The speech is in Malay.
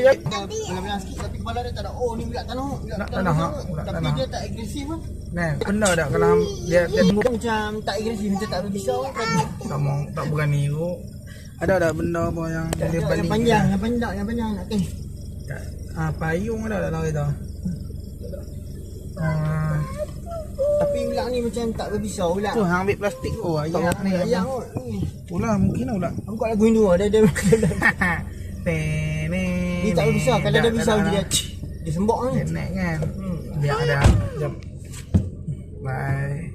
je. Belah-belah sikit tapi kepala dia tak ada. Oh ni ulat tanah. Ulat tanah. Tapi dia tak agresif kan. Nah, benar tak kalau dia tunggu Macam tak agresif, macam tak berbisau kan. tak berani tu. Ada benda apa yang dia balik. Yang panjang nak ke. Payung ada dalam kita. Tapi ulat ni macam tak berbisau ulat. Tu hang ambil plastik ayam ni. Ayam ni. Ulah mungkin ulat. Aku buat lagu Hindu dia. Dia tak berbisau. Kalau dia berbisau dia sembok kan. Nenek kan. Biar ada. Bye.